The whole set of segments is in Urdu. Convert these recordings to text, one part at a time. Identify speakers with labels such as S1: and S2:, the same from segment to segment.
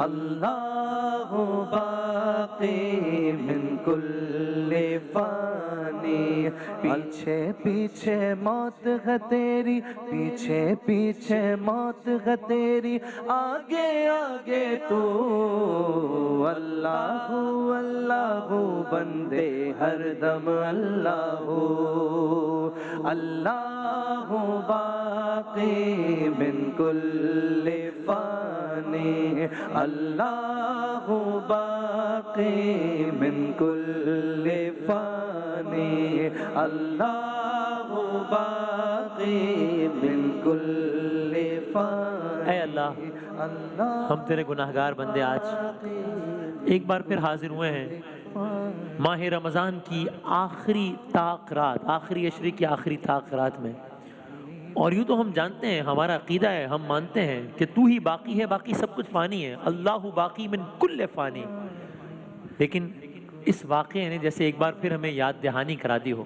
S1: اللہ باقی من کل فانی، پیچھے پیچھے موت ہے تیری، پیچھے پیچھے موت ہے تیری، آگے آگے تو اللہ اللہ بندے ہر دم اللہ اللہ باقی من کل فانی، اللہ باقی من کل فانی، اللہ باقی من کل فانی۔
S2: اے اللہ، ہم تیرے گناہگار بندے آج ایک بار پھر حاضر ہوئے ہیں ماہ رمضان کی آخری طاق رات، آخری عشرے کی آخری طاق رات میں، اور یوں تو ہم جانتے ہیں، ہمارا عقیدہ ہے، ہم مانتے ہیں کہ تو ہی باقی ہے، باقی سب کچھ فانی ہے، اللہ باقی من کل فانی۔ لیکن اس واقعے نے جیسے ایک بار پھر ہمیں یاد دہانی کرا دی ہو،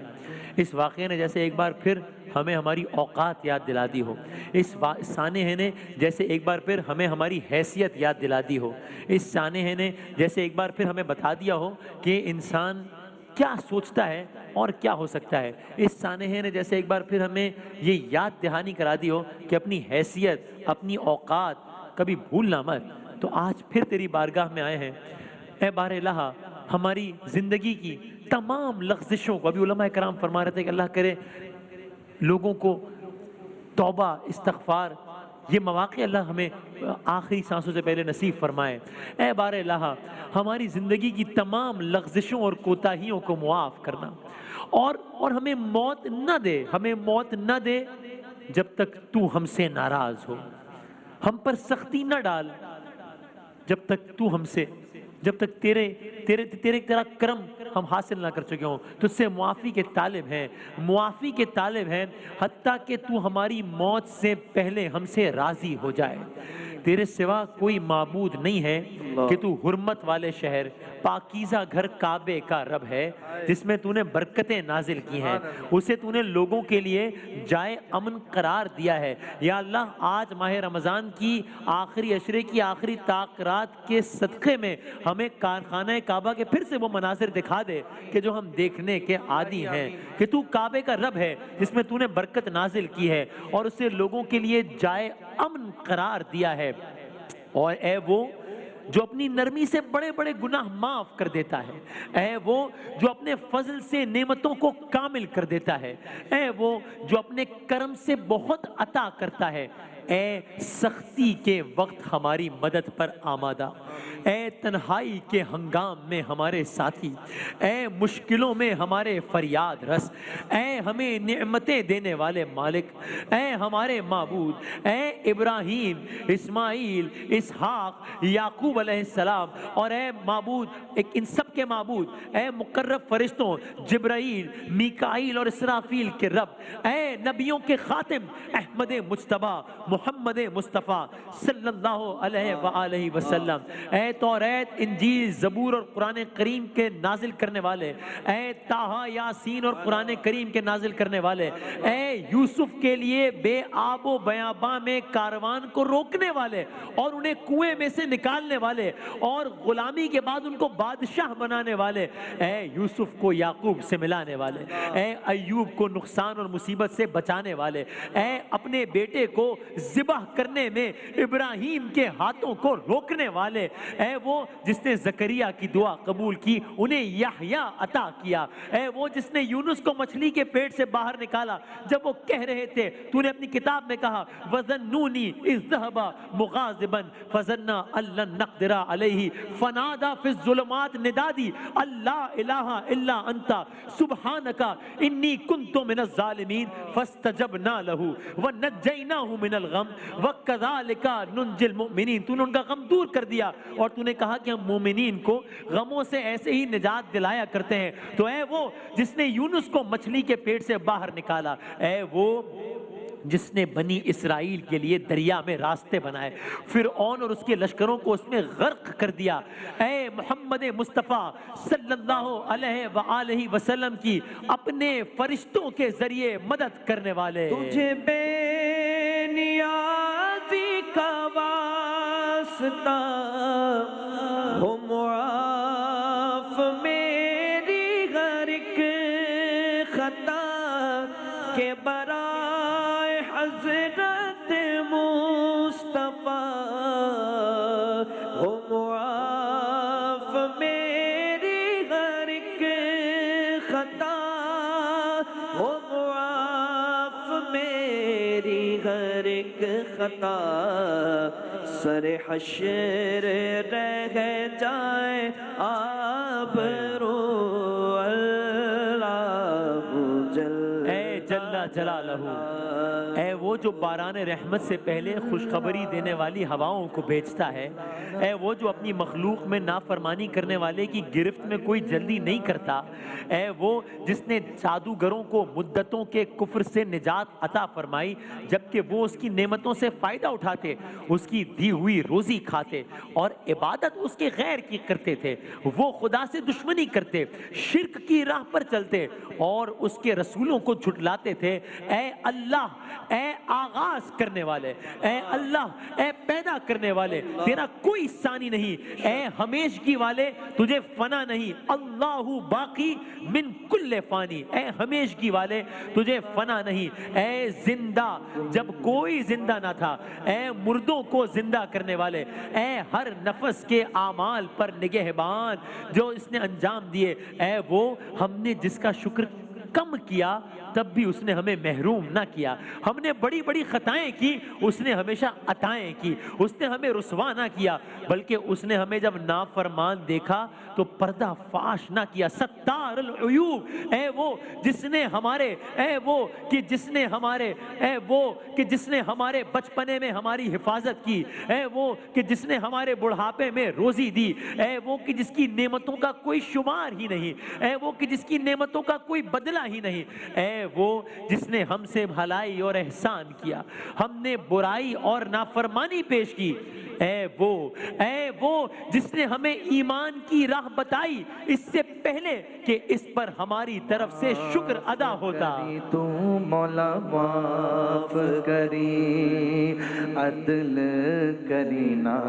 S2: اس واقعے نے جیسے ایک بار پھر ہمیں ہماری اوقات یاد دلا دی ہو، اس سانحے نے جیسے ایک بار پھر ہمیں ہماری حیثیت یاد دلا دی ہو، اس سانحے نے جیسے ایک بار پھر ہمیں بتا دیا ہو کہ انسان کیا سوچتا ہے اور کیا ہو سکتا ہے، اس سانحے نے جیسے ایک بار پھر ہمیں یہ یاد دہانی کرا دی ہو کہ اپنی حیثیت، اپنی اوقات کبھی بھولنا مت۔ تو آج پھر تیری بارگاہ میں آئے ہیں، اے بار الہ، ہماری زندگی کی تمام لغزشوں کو، ابھی علماء کرام فرما رہے تھے کہ اللہ کرے لوگوں کو توبہ، استغفار، یہ مواقع اللہ ہمیں آخری سانسوں سے پہلے نصیب فرمائے۔ اے بار الہ، ہماری زندگی کی تمام لغزشوں اور کوتاہیوں کو معاف کرنا، اور ہمیں موت نہ دے، ہمیں موت نہ دے جب تک تو ہم سے ناراض ہو، ہم پر سختی نہ ڈال جب تک تو ہم سے، جب تک تیرا کرم ہم حاصل نہ کر چکے ہوں، تجھ سے معافی کے طالب ہیں، معافی کے طالب ہیں، حتیٰ کہ تو ہماری موت سے پہلے ہم سے راضی ہو جائے۔ تیرے سوا کوئی معبود نہیں ہے کہ تو حرمت والے شہر، پاکیزہ گھر کعبے کا رب ہے جس میں تو نے برکتیں نازل کی ہیں، اسے تو نے لوگوں کے لیے جائے امن قرار دیا ہے۔ یا اللہ، آج ماہ رمضان کی آخری عشرے کی آخری طاق رات کے صدقے میں ہمیں کارخانہ کعبہ کے پھر سے وہ مناظر دکھا دے کہ جو ہم دیکھنے کے عادی ہیں، کہ تو کعبے کا رب ہے جس میں تو نے برکت نازل کی ہے اور اسے لوگوں کے لیے جائے امن قرار دیا ہے، اور اے وہ جو اپنی نرمی سے بڑے بڑے گناہ معاف کر دیتا ہے، اے وہ جو اپنے فضل سے نعمتوں کو کامل کر دیتا ہے، اے وہ جو اپنے کرم سے بہت عطا کرتا ہے، اے سختی کے وقت ہماری مدد پر آمادہ، اے تنہائی کے ہنگام میں ہمارے ساتھی، اے مشکلوں میں ہمارے فریاد رس، اے ہمیں نعمتیں دینے والے مالک، اے ہمارے معبود، اے ابراہیم، اسماعیل، اسحاق، یعقوب علیہ السلام، اور اے معبود، ان سب کے معبود، اے مقرب فرشتوں جبرائیل، میکائیل اور اسرافیل کے رب، اے نبیوں کے خاتم احمد مجتبی محمد مصطفیٰ صلی اللہ علیہ وآلہ وسلم، اے توریت، انجیل، زبور اور قرآن کریم کے نازل کرنے والے، اے طٰہٰ، یاسین اور قرآن کریم کے نازل کرنے والے، اے یوسف کے لیے بے آب و بیاباں میں کاروان کو روکنے والے اور انہیں کنویں میں سے نکالنے والے اور غلامی کے بعد ان کو بادشاہ بنانے والے، اے یوسف کو یعقوب سے ملانے والے، اے ایوب کو نقصان اور مصیبت سے بچانے والے، اے اپنے بیٹے کو ذبح کرنے میں ابراہیم کے ہاتھوں کو روکنے والے، اے وہ جس نے زکریا کی دعا قبول کی، انہیں یحییٰ عطا کیا، اے وہ جس نے یونس کو مچھلی کے پیٹ سے باہر نکالا جب وہ کہہ رہے تھے، تو نے اپنی کتاب میں کہا وَظَنُّونِي إِذْ ذَهَبَ مُغَاضِبًا فَظَنَّ أَن لَّن نَّقْدِرَ عَلَيْهِ فَنَادَىٰ فِي الظُّلُمَاتِ نِدَادِي اللَّا إِلَٰهَ إِلَّا أَنتَ سُبْحَانَكَ إِنِّي كُنتُ مِنَ الظَّالِمِينَ فَاسْتَجَبْنَا لَهُ وَنَجَّيْنَاهُ مِنَ الْغَمِّ وَكَذَٰلِكَ نُنجِي الْمُؤْمِنِينَ۔ تو نے ان کا غم دور کر دیا اور تو نے کہا کہ ہم مومنین کو غموں سے ایسے ہی نجات دلایا کرتے ہیں۔ تو اے وہ جس نے یونس کو مچھلی کے پیٹ سے باہر نکالا، اے وہ جس نے بنی اسرائیل کے لیے دریا میں راستے بنائے، فرعون اور اس کے لشکروں کو اس میں غرق کر دیا، اے محمد مصطفیٰ صلی اللہ علیہ وآلہ وسلم کی اپنے فرشتوں کے ذریعے مدد کرنے والے،
S1: تجھے بے نیازی کا واسطہ ہو معاف میری ہر ایک خطا کے برائے حضرت مصطفیٰ ہو معاف میری ہر ایک خطا ہو معاف میری ہر ایک خطا سر حشر رہ جائے آبرو اللہ
S2: اے جل جلالہ، اے وہ جو باران رحمت سے پہلے خوشخبری دینے والی ہواؤں کو بھیجتا ہے، اے وہ جو اپنی مخلوق میں نافرمانی کرنے والے کی گرفت میں کوئی جلدی نہیں کرتا، اے وہ جس نے جادوگروں کو مدتوں کے کفر سے نجات عطا فرمائی جبکہ وہ اس کی نعمتوں سے فائدہ اٹھاتے، اس کی دی ہوئی روزی کھاتے اور عبادت اس کے غیر کی کرتے تھے، وہ خدا سے دشمنی کرتے، شرک کی راہ پر چلتے اور اس کے رسولوں کو جھٹلاتے تھے۔ اے اللہ، اے آغاز کرنے والے، اے اللہ، اے پیدا کرنے والے، تیرا کوئی ثانی نہیں، اے ہمیشگی والے، تجھے فنا نہیں، اللہ باقی من کل فانی، اے ہمیشگی والے تجھے فنا نہیں، اے زندہ جب کوئی زندہ نہ تھا، اے مردوں کو زندہ کرنے والے، اے ہر نفس کے اعمال پر نگہبان جو اس نے انجام دیے، اے وہ ہم نے جس کا شکر کم کیا تب بھی اس نے ہمیں محروم نہ کیا، ہم نے بڑی بڑی خطائیں کی اس نے ہمیشہ عطائیں کی، اس نے ہمیں رسوا نہ کیا بلکہ اس نے ہمیں جب نافرمان دیکھا تو پردہ فاش نہ کیا۔ ستار العیوب، اے وہ جس نے ہمارے، اے وہ کہ جس نے ہمارے، اے وہ کہ جس نے ہمارے بچپنے میں ہماری حفاظت کی، اے وہ کہ جس نے ہمارے بڑھاپے میں روزی دی، اے وہ کہ جس کی نعمتوں کا کوئی شمار ہی نہیں، اے وہ کہ جس کی نعمتوں کا کوئی بدلہ ہی نہیں، اے وہ جس نے ہم سے بھلائی اور احسان کیا، ہم نے برائی اور نافرمانی پیش کی، اے وہ جس نے ہمیں ایمان کی راہ بتائی اس سے پہلے کہ اس پر ہماری طرف سے شکر ادا ہوتا۔
S1: تو مولا معاف کری، عدل کری نا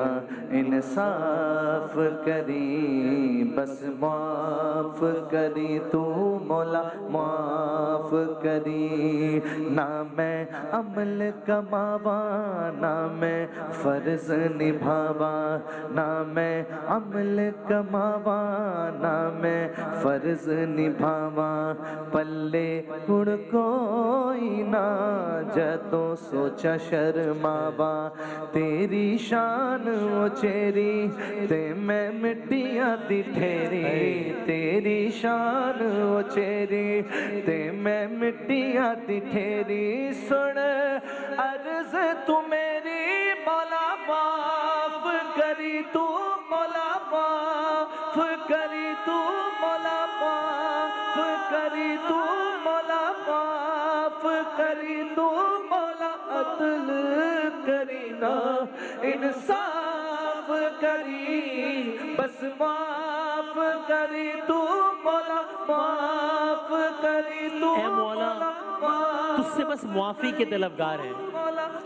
S1: انصاف کری، بس معاف کری تو مولا معاف کری، نہ میں عمل کماوا نہ میں فرض نبھاوا، نہ میں عمل کماوا نہ میں فرض نبھاوا، پلے اڑ کوئی نہ جتو سوچا شرماوا، تیری شان اچیری تے میں مٹیاں دی ٹھہری، تیری شان اچیری تے میں مٹیاں دی ٹھہری، سن عرض تو میری مولا معاف کری تو مولا معاف کری تو مولا معاف کری تو مولا معاف کری تو مولا، عدل کری نا انصاف کری، بس معاف کری تو مولا معاف کری تو
S2: اے مولا، تجھ سے بس معافی کے طلبگار ہیں،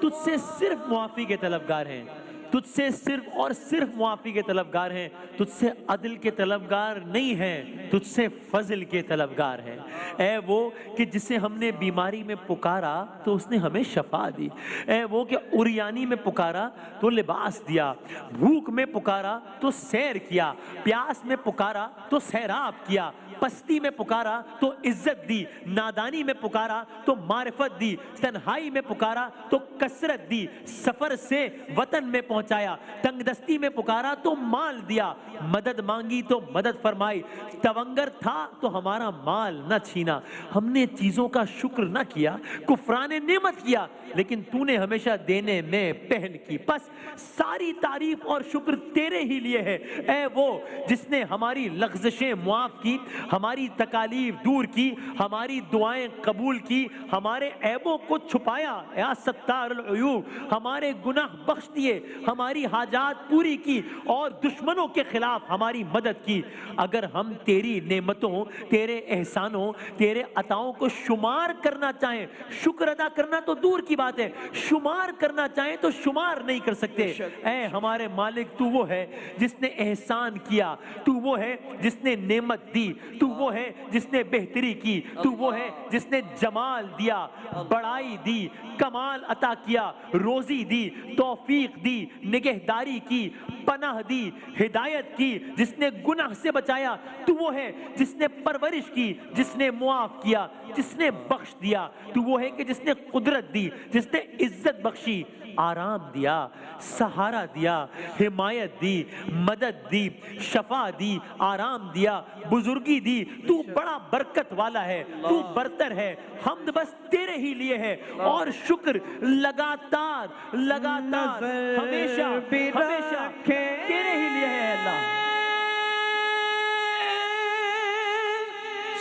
S2: تجھ سے صرف معافی کے طلبگار ہیں، تجھ سے صرف اور صرف معافی کے طلبگار ہیں، تجھ سے عدل کے طلبگار نہیں ہیں، تجھ سے فضل کے طلبگار ہیں۔ اے وہ کہ جسے ہم نے بیماری میں پکارا تو اس نے ہمیں شفا دی، اے وہ کہ عریانی میں پکارا تو لباس دیا، بھوک میں پکارا تو سیر کیا، پیاس میں پکارا تو سیراب کیا، پستی میں پکارا تو عزت دی، نادانی میں پکارا تو معرفت دی، تنہائی میں پکارا تو کثرت دی، سفر سے وطن میں پہنچایا، تنگ دستی میں پکارا تو مال دیا، مدد مانگی تو مدد فرمائی، تونگر تھا تو ہمارا مال نہ چھینا، ہم نے چیزوں کا شکر نہ کیا، کفران نعمت کیا، لیکن تو نے ہمیشہ دینے میں پہل کی، بس ساری تعریف اور شکر تیرے ہی لیے ہے۔ اے وہ جس نے ہماری لغزشیں معاف کی، ہماری تکالیف دور کی، ہماری دعائیں قبول کی، ہمارے عیبوں کو چھپایا یا ستار العیوب، ہمارے گناہ بخش دیے، ہماری حاجات پوری کی اور دشمنوں کے خلاف ہماری مدد کی۔ اگر ہم تیری نعمتوں، تیرے احسانوں، تیرے عطاؤں کو شمار کرنا چاہیں، شکر ادا کرنا تو دور کی بات ہے، شمار کرنا چاہیں تو شمار نہیں کر سکتے۔ اے ہمارے مالک، تو وہ ہے جس نے احسان کیا، تو وہ ہے جس نے نعمت دی، تو وہ ہے جس نے بہتری کی، تو وہ ہے جس نے جمال دیا، بڑائی دی، کمال عطا کیا، روزی دی، توفیق دی، نگہداری کی، پناہ دی، ہدایت کی، جس نے گناہ سے بچایا، تو وہ ہے جس نے پرورش کی، جس نے معاف کیا، جس نے بخش دیا، تو وہ ہے کہ جس نے قدرت دی، جس نے عزت بخشی، آرام دیا، سہارا دیا، حمایت دی، مدد دی، شفا دی، آرام دیا، بزرگی دی۔ تو بڑا برکت والا ہے، تو برتر ہے، حمد بس تیرے ہی لیے ہے اور شکر لگاتار لگاتار ہمیشہ ہمیشہ تیرے ہی لیے ہے۔ اللہ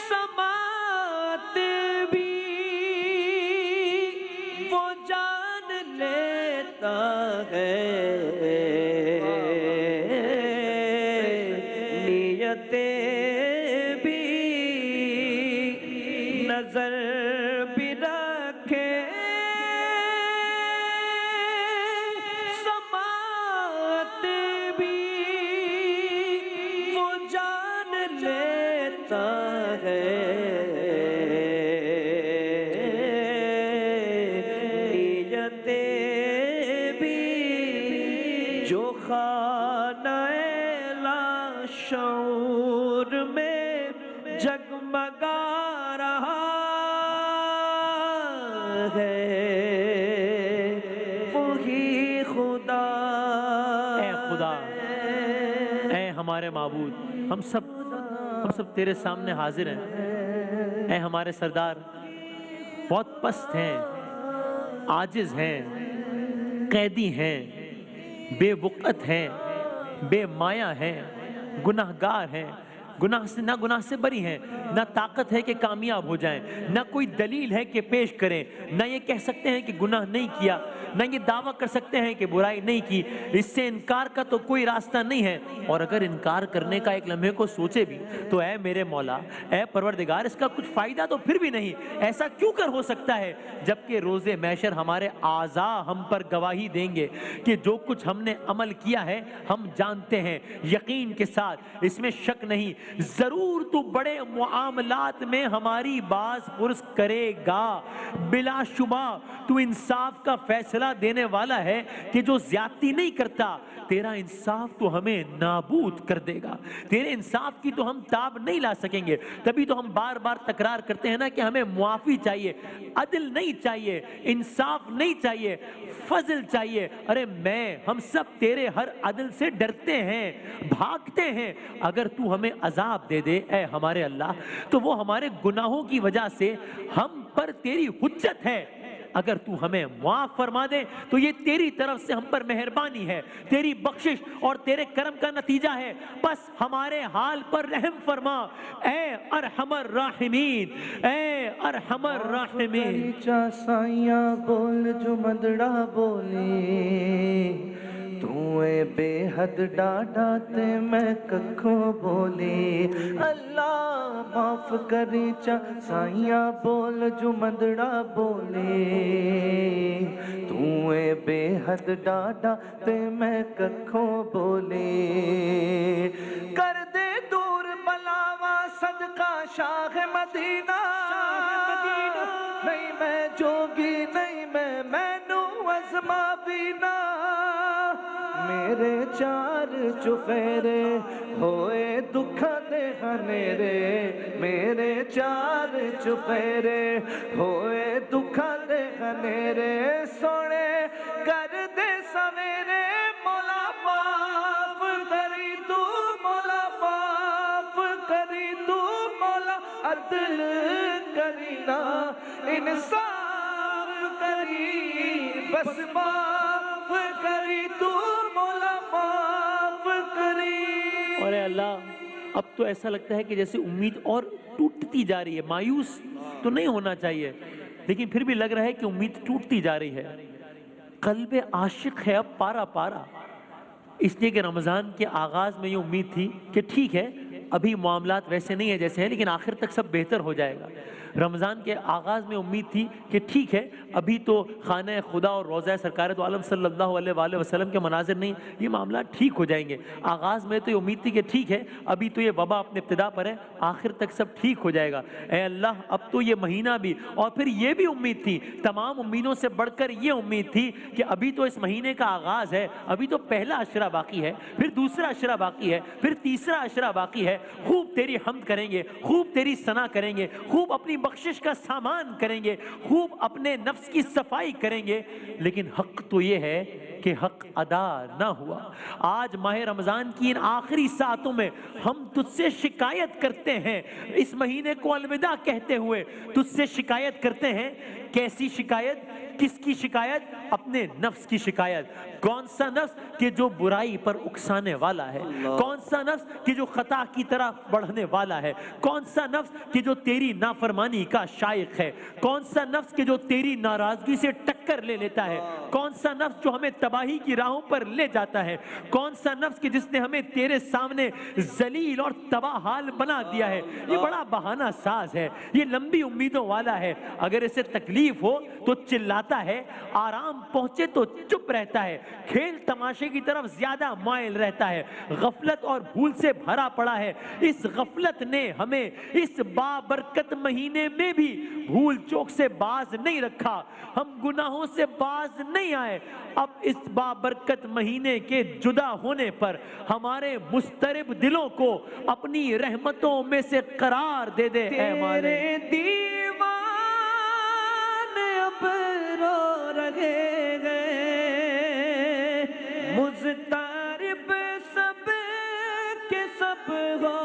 S1: سماعت بھی وہ جان لیتا ہے، نیتیں بھی نظر بھی رکھے، سماعت بھی وہ جان لیتا ہے، نیتیں بھی جو خانہ لاشعور میں جگمگا رہا ہے، وہی خدا
S2: اے خدا، اے ہمارے معبود، ہم سب تیرے سامنے حاضر ہیں۔ اے ہمارے سردار، بہت پست ہیں، عاجز ہیں، قیدی ہیں، بے وقت ہیں، بے مایہ ہیں، گناہگار ہیں، گناہ سے بری ہیں، نہ طاقت ہے کہ کامیاب ہو جائیں، نہ کوئی دلیل ہے کہ پیش کریں، نہ یہ کہہ سکتے ہیں کہ گناہ نہیں کیا، نہ یہ دعویٰ کر سکتے ہیں کہ برائی نہیں کی۔ اس سے انکار کا تو کوئی راستہ نہیں ہے، اور اگر انکار کرنے کا ایک لمحے کو سوچے بھی تو اے میرے مولا، اے پروردگار، اس کا کچھ فائدہ تو پھر بھی نہیں۔ ایسا کیوں کر ہو سکتا ہے جبکہ روز محشر ہمارے اعضاء ہم پر گواہی دیں گے کہ جو کچھ ہم نے عمل کیا ہے ہم جانتے ہیں، یقین کے ساتھ، اس میں شک نہیں، ضرور تو بڑے معاملات میں ہماری باز پرس کرے گا۔ بلا شبہ تو انصاف کا فیصلہ دینے والا ہے کہ جو زیادتی نہیں کرتا، تیرا انصاف تو ہمیں نابود کر دے گا، تیرے انصاف کی تو ہم تاب نہیں لا سکیں گے۔ تبھی تو ہم بار بار تکرار کرتے ہیں نا کہ ہمیں معافی چاہیے، عدل نہیں چاہیے، انصاف نہیں چاہیے، فضل چاہیے۔ ارے ہم سب تیرے ہر عدل سے ڈرتے ہیں، بھاگتے ہیں۔ اگر تو ہمیں عذاب دے دے اے ہمارے اللہ، تو وہ ہمارے گناہوں کی وجہ سے ہم پر تیری حجت ہے، اگر تو ہمیں معاف فرما دے تو یہ تیری طرف سے ہم پر مہربانی ہے، تیری بخشش اور تیرے کرم کا نتیجہ ہے۔ بس ہمارے حال پر رحم فرما اے ارحم الراحمین، اے ارحم الراحمین۔
S1: سائیاں بول جو مدڑا بولی، تو اے بے حد ڈاڈا تے میں ککھوں بولی، اللہ معاف کری چا سائیاں بول جو مدڑا بولی، تو اے بے حد ڈاڈا تے میں ککھوں بولی، کر دے دور بلاوا صدقہ شاہ مدینہ، نہیں میں جوگی نہیں میں نو عظمہ بینا، میرے چار چفیرے ہوئے دکھا دے ہنیرے، میرے چار چفیرے ہوئے دکھا دے ہنیرے، سونے کر دے سویرے، مولا معاف کری تو، مولا معاف کری تو، مولا عدل کری نا، انصاف کری بس معاف کری تو، مولا معاف کری۔
S2: اور اے اللہ، اب تو ایسا لگتا ہے کہ جیسے امید اور ٹوٹتی جا رہی ہے. مایوس تو نہیں ہونا چاہیے لیکن پھر بھی لگ رہا ہے کہ امید ٹوٹتی جا رہی ہے. قلب عاشق ہے اب پارا پارا، اس لیے کہ رمضان کے آغاز میں یہ امید تھی کہ ٹھیک ہے ابھی معاملات ویسے نہیں ہیں جیسے ہیں لیکن آخر تک سب بہتر ہو جائے گا. رمضان کے آغاز میں امید تھی کہ ٹھیک ہے ابھی تو خانہ خدا اور روضہ سرکار دو عالم صلی اللہ علیہ وآلہ وسلم کے مناظر نہیں، یہ معاملات ٹھیک ہو جائیں گے. آغاز میں تو یہ امید تھی کہ ٹھیک ہے ابھی تو یہ وبا اپنے ابتدا پر ہے، آخر تک سب ٹھیک ہو جائے گا. اے اللہ اب تو یہ مہینہ بھی، اور پھر یہ بھی امید تھی، تمام امیدوں سے بڑھ کر یہ امید تھی کہ ابھی تو اس مہینے کا آغاز ہے، ابھی تو پہلا عشرہ باقی ہے، پھر دوسرا عشرہ باقی ہے، پھر تیسرا عشرہ باقی ہے. خوب تیری حمد کریں گے، خوب تیری ثنا کریں گے، خوب اپنی بخشش کا سامان کریں گے، خوب اپنے نفس کی صفائی کریں گے. لیکن حق تو یہ ہے کہ حق ادا نہ ہوا. آج ماہ رمضان کی ان آخری ساعتوں میں ہم تجھ سے شکایت کرتے ہیں، اس مہینے کو الوداع کہتے ہوئے تجھ سے شکایت کرتے ہیں. کیسی شکایت؟ کس کی شکایت؟ اپنے نفس کی شکایت. کون سا نفس کہ جو برائی پر اکسانے والا ہے؟ کون سا نفس کہ جو خطا کی طرف بڑھنے والا ہے؟ کون سا نفس کہ جو تیری نافرمانی کا شائق ہے؟ کون سا نفس کہ جو تیری ناراضگی سے ٹکر لے لیتا ہے؟ کون سا نفس جو ہمیں تباہی کی راہوں پر لے جاتا ہے؟ کون سا نفس کہ جس نے ہمیں تیرے سامنے ذلیل اور تباہ حال بنا دیا ہے؟ یہ بڑا بہانہ ساز ہے، یہ لمبی امیدوں والا ہے. اگر اسے تکلیف ہو تو چلاتا ہے، آرام پہنچے تو چپ رہتا ہے، کھیل تماشے کی طرف زیادہ مائل رہتا ہے، غفلت اور بھول سے بھرا پڑا ہے. اس غفلت نے ہمیں اس بابرکت مہینے میں بھی بھول چوک سے باز نہیں رکھا، ہم گناہوں سے باز نہیں آئے. اب اس بابرکت مہینے کے جدا ہونے پر ہمارے مضطرب دلوں کو اپنی رحمتوں میں سے قرار دے دے اے مالک.
S1: دیوان اب رو رہے گئے، مضطرب سب کے سب ہو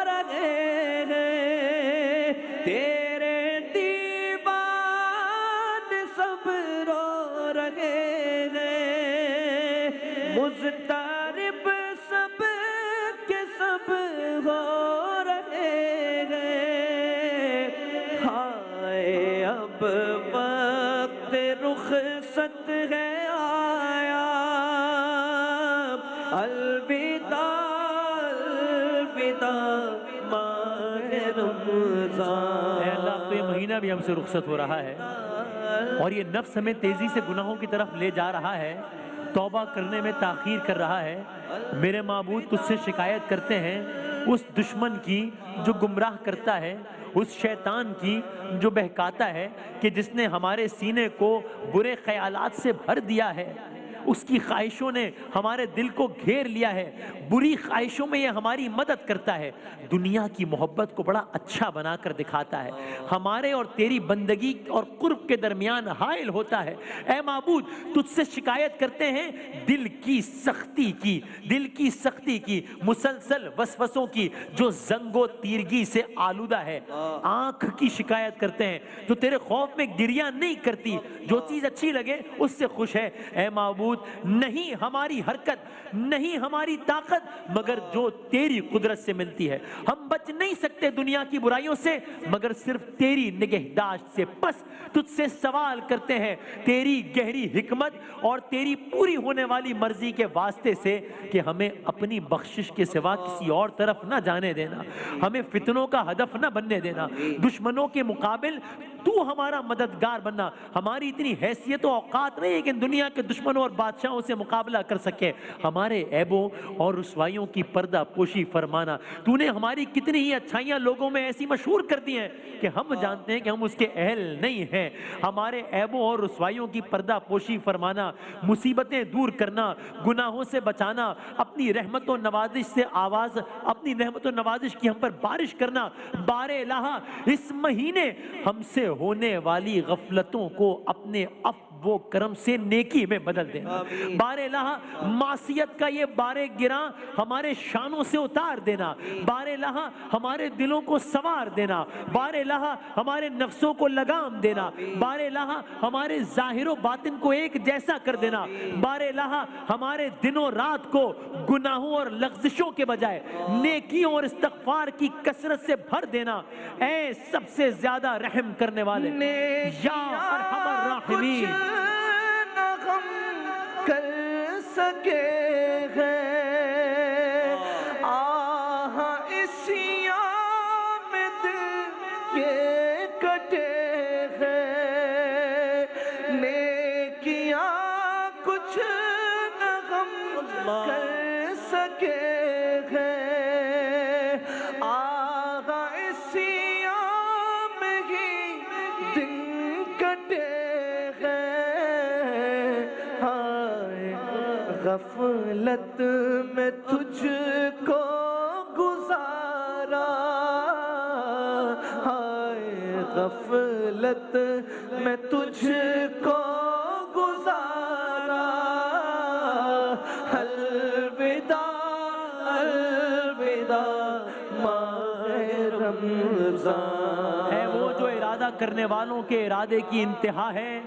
S1: رہے گئے، تیرے دیوان سب رو رہے گئے، مضطرب سب کے سب ہو رہے گئے. ہائے اب وقت رخصت ہے آیا، الوداع الوداع ماہ رمضان.
S2: اے اللہ اب تو یہ مہینہ بھی ہم سے رخصت ہو رہا ہے اور یہ نفس ہمیں تیزی سے گناہوں کی طرف لے جا رہا ہے، توبہ کرنے میں تاخیر کر رہا ہے. میرے معبود تجھ سے شکایت کرتے ہیں اس دشمن کی جو گمراہ کرتا ہے، اس شیطان کی جو بہکاتا ہے، کہ جس نے ہمارے سینے کو برے خیالات سے بھر دیا ہے. اس کی خواہشوں نے ہمارے دل کو گھیر لیا ہے، بری خواہشوں میں یہ ہماری مدد کرتا ہے، دنیا کی محبت کو بڑا اچھا بنا کر دکھاتا ہے، ہمارے اور تیری بندگی اور قرب کے درمیان حائل ہوتا ہے. اے معبود تجھ سے شکایت کرتے ہیں دل کی سختی کی، دل کی سختی کی، مسلسل وسوسوں کی جو زنگ و تیرگی سے آلودہ ہے. آنکھ کی شکایت کرتے ہیں جو تیرے خوف میں گریہ نہیں کرتی، جو چیز اچھی لگے اس سے خوش ہے. اے معبود نہیں ہماری حرکت، نہیں ہماری طاقت مگر جو تیری قدرت سے ملتی ہے. ہم بچ نہیں سکتے دنیا کی برائیوں سے مگر صرف تیری نگہداشت سے. بس تجھ سے سوال کرتے ہیں تیری گہری حکمت اور تیری پوری ہونے والی مرضی کے واسطے سے کہ ہمیں اپنی بخشش کے سوا کسی اور طرف نہ جانے دینا، ہمیں فتنوں کا ہدف نہ بننے دینا، دشمنوں کے مقابل تو ہمارا مددگار بننا. ہماری اتنی حیثیت و اوقات نہیں ہے کہ دنیا کے دشمنوں اور بادشاہوں سے مقابلہ کر سکے. ہمارے عیبوں اور رسوائیوں کی پردہ پوشی فرمانا. تو نے ہماری کتنی ہی اچھائیاں لوگوں میں ایسی مشہور کر دی ہیں کہ ہم جانتے ہیں کہ ہم اس کے اہل نہیں ہیں. ہمارے عیبوں اور رسوائیوں کی پردہ پوشی فرمانا، مصیبتیں دور کرنا، گناہوں سے بچانا، اپنی رحمت و نوازش سے آواز، اپنی رحمت و نوازش کی ہم پر بارش کرنا. بار الہ اس مہینے ہم سے ہونے والی غفلتوں کو اپنے وہ کرم سے نیکی میں بدل دینا، بار الہ معصیت کا یہ بار گراں ہمارے شانوں سے اتار دینا، بار الہ ہمارے دلوں کو سوار دینا، بار الہ ہمارے نفسوں کو لگام دینا، بار الہ ہمارے ظاہر و باطن کو ایک جیسا کر دینا، بار الہ ہمارے دنوں رات کو گناہوں اور لغزشوں کے بجائے نیکیوں اور استغفار کی کثرت سے بھر دینا، اے سب سے زیادہ رحم کرنے والے یا ارحم الراحمین۔
S1: نہ غم کر سکے ہیں آہ اسیاں میں دل یہ کٹے ہیں، نیکیاں کچھ نہ غم کر سکے ہیں آہ اسیاں میں ہی دن کٹے ہیں، ہائے غفلت میں تجھ کو گزارا، ہائے غفلت میں تجھ کو گزارا، الوداع الوداع ماہ رمضان۔
S2: ہے وہ جو ارادہ کرنے والوں کے ارادے کی انتہا ہے،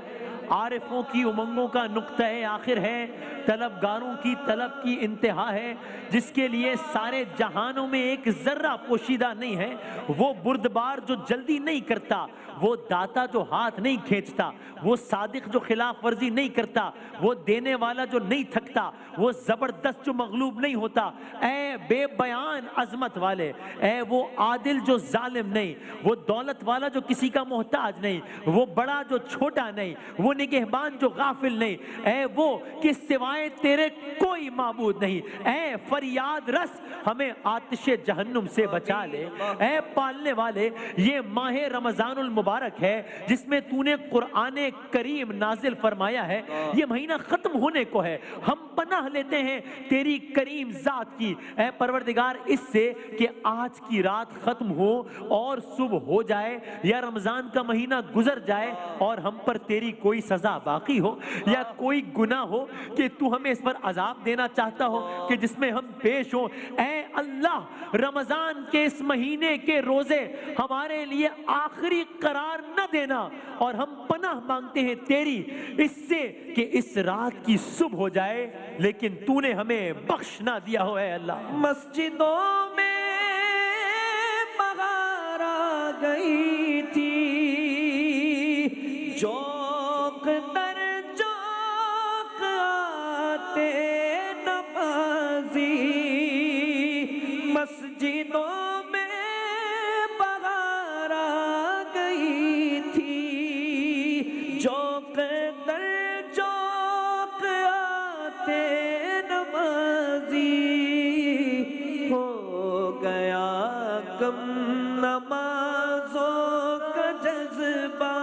S2: عارفوں کی امنگوں کا نقطہ آخر ہے، طلبگاروں کی طلب کی انتہا ہے، جس کے لیے سارے جہانوں میں ایک ذرہ پوشیدہ نہیں ہے، وہ بردبار جو جلدی نہیں کرتا، وہ داتا جو ہاتھ نہیں کھینچتا، وہ صادق جو خلاف ورزی نہیں کرتا، وہ دینے والا جو نہیں تھکتا، وہ زبردست جو مغلوب نہیں ہوتا، اے بے بیان عظمت والے، اے وہ عادل جو ظالم نہیں، وہ دولت والا جو کسی کا محتاج نہیں، وہ بڑا جو چھوٹا نہیں، وہ نگہبان جو غافل نہیں، اے وہ کہ سوائے تیرے کوئی معبود نہیں، اے فریاد رس ہمیں آتش جہنم سے بچا لے، اے پالنے والے یہ ماہ رمضان المبارک ہے جس میں تو نے قرآن کریم نازل فرمایا ہے، یہ مہینہ ختم ہونے کو ہے، ہم پناہ لیتے ہیں تیری کریم ذات کی، اے پروردگار اس سے کہ آج کی رات ختم ہو اور صبح ہو جائے، یا رمضان کا مہینہ گزر جائے اور ہم پر تیری کوئی سزا باقی ہو یا کوئی گناہ ہو کہ تو ہمیں اس پر عذاب دینا چاہتا ہو کہ جس میں ہم پیش ہو، اے اللہ رمضان کے اس مہینے کے روزے ہمارے لیے آخری قرار نہ دینا، اور ہم پناہ مانگتے ہیں تیری اس سے کہ اس رات کی صبح ہو جائے لیکن تو نے ہمیں بخش نہ دیا ہو، اے اللہ۔
S1: مسجدوں میں بہار آ گئی تھی، جوق در جوق آتے نمازی، مسجدوں میں بہار آ گئی تھی، جوق در جوق آتے نمازی، ہو گیا کم نمازوں کا جذبہ،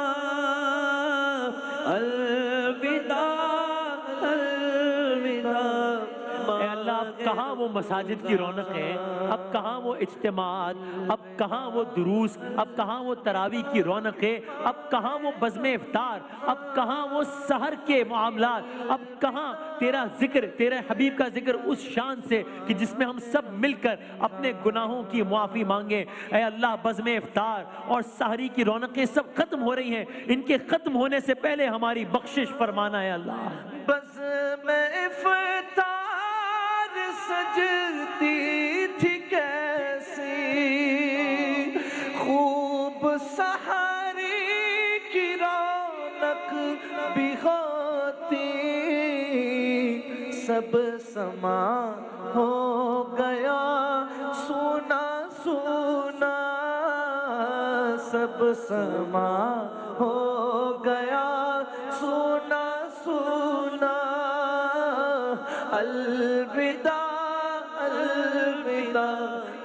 S1: الوداع الوداع۔
S2: اے اللہ اب کہاں وہ مساجد کی رونقیں، اب کہاں وہ اجتماعات، اب کہاں وہ دروس، اب کہاں وہ تراویح کی رونقیں، اب کہاں وہ بزم افطار، اب کہاں وہ سحر کے معاملات، اب کہاں تیرا ذکر، تیرے حبیب کا ذکر اس شان سے کہ جس میں ہم سب مل کر اپنے گناہوں کی معافی مانگیں۔ اے اللہ بزم افطار اور سحری کی رونقیں سب ختم ہو رہی ہیں، ان کے ختم ہونے سے پہلے ہماری بخشش فرمانا ہے اللہ۔
S1: بزم افطار سجتی تھی کیسی، خوب سحری کی رونق بھی ہوتی، سب سما ہو گیا سونا سونا، سب سما ہو گیا سونا سونا، الوداع الوداع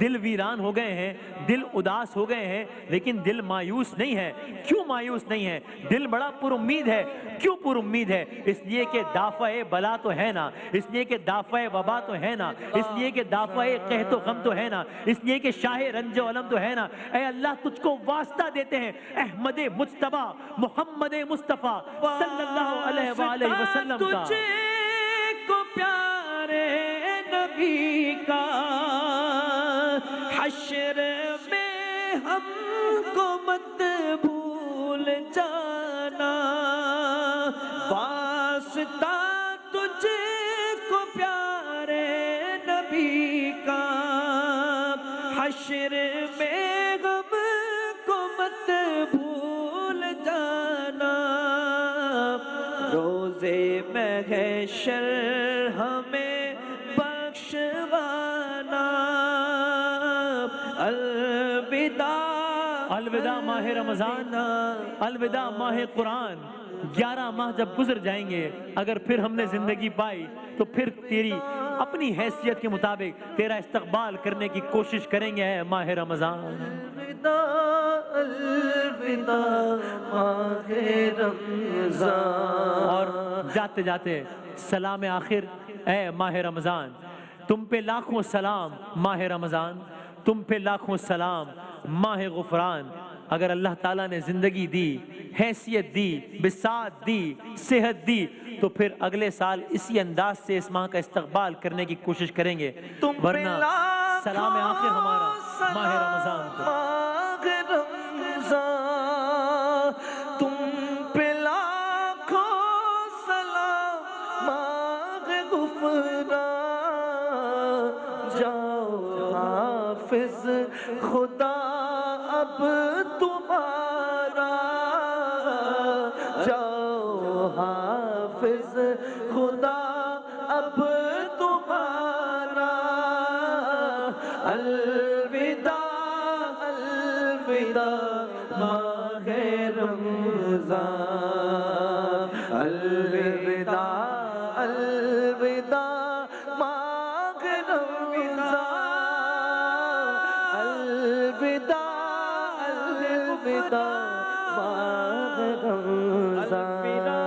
S2: دل ویران ہو گئے ہیں، دل اداس ہو گئے ہیں، لیکن دل مایوس نہیں ہے۔ کیوں مایوس نہیں ہے؟ دل بڑا پر امید ہے۔ کیوں پر امید ہے؟ اس لیے کہ دافع بلا تو ہے نا، اس لیے کہ دافع وبا تو ہے نا، اس لیے کہ دافع قحط و غم تو ہے نا، اس لیے کہ شاہ رنج و علم تو ہے نا۔ اے اللہ تجھ کو واسطہ دیتے ہیں احمد مجتبیٰ محمد مصطفیٰ صلی اللہ علیہ وآلہ وسلم کا۔
S1: تجھے کو پیارے نبی کا، حشر میں ہم کو مت بھول جانا، واسطہ تجھے کو پیارے نبی کا، حشر میں ہم کو مت بھول جانا، روزے محشر ہمیں بخشوانا، الوداع
S2: الوداع ماہ رمضان، الوداع ماہ قرآن۔ 11 ماہ جب گزر جائیں گے، اگر پھر ہم نے زندگی پائی تو پھر تیری اپنی حیثیت کے مطابق تیرا استقبال کرنے کی کوشش کریں گے اے ماہ رمضان۔
S1: الوداع الوداع ماہ رمضان۔
S2: اور جاتے جاتے سلام آخر اے ماہ رمضان، تم پہ لاکھوں سلام ماہ رمضان، تم پہ لاکھوں سلام ماہ غفران۔ اگر اللہ تعالیٰ نے زندگی دی، حیثیت دی، بساط دی، صحت دی، تو پھر اگلے سال اسی انداز سے اس ماہ کا استقبال کرنے کی کوشش کریں گے، ورنہ سلام آخر ہمارا ماہ رمضان کو۔
S1: ماہ رمضان، تم پہ لاکھوں سلام ماہ غفران، جاؤ حافظ خدا اب تمہارا، جاؤ حافظ خدا اب تمہارا، الوداع الوداع ماہ رمضان، الوداع الوداع ماہ رمضان، الوداع الوداع ماہ رمضان۔